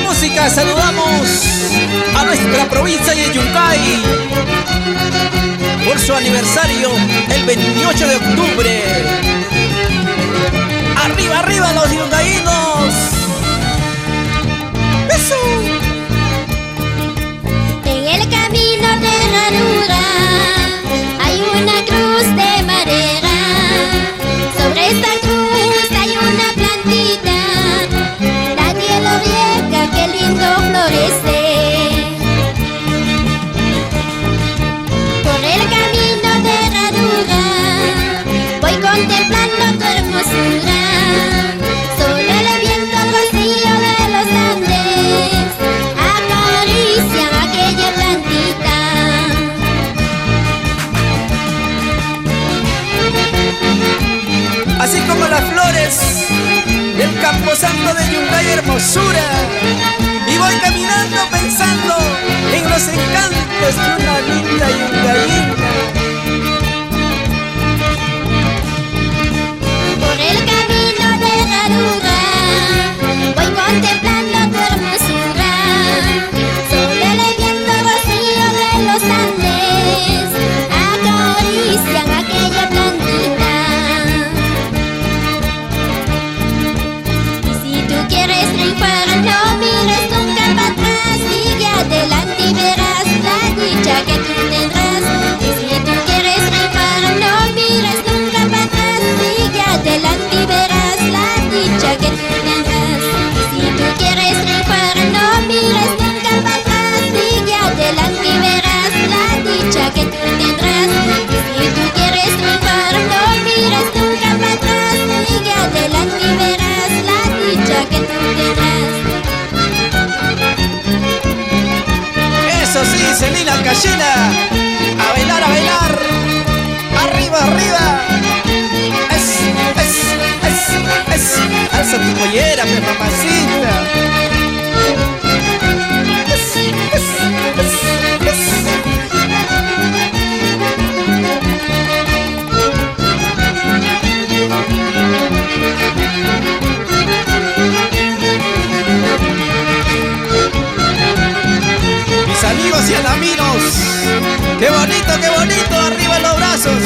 música saludamos a nuestra provincia de Yungay por su aniversario el 28 de octubre. ¡Arriba, arriba los yungayinos! ¡Eso! En el camino de ranura hay una cruz de madera. Sobre esta cruz hay una plantita, nadie lo riega, qué lindo florece. Por el camino de ranura voy contemplando tu hermosura. Solo el viento rocío de los Andes acarician aquella plantita. Así como las flores del camposanto de Yungay, hermosura. Y voy caminando pensando en los encantos de una linda yungayina. Por el camino de ranura voy contemplando tu hermosura. Solo el viento rocío de los Andes acarician aquella plantita. Y si tú quieres triunfar, no mires nunca para atrás, sigue adelante y verás la dicha que tú tendrás. Y si tú quieres triunfar, no mires nunca para atrás, sigue adelante y verás la dicha que tú tendrás. Y si tú quieres triunfar, no mires nunca para atrás, sigue adelante y verás la dicha que tú tendrás. Y si tú quieres triunfar, no mires nunca para atrás, sigue adelante y verás la dicha que tú tendrás. Eso sí, Celina Cachina, a bailar, a bailar. Arriba, arriba. Alza tu pollera, mi mamacita. Mis amigos y alaminos, qué bonito, arriba los brazos.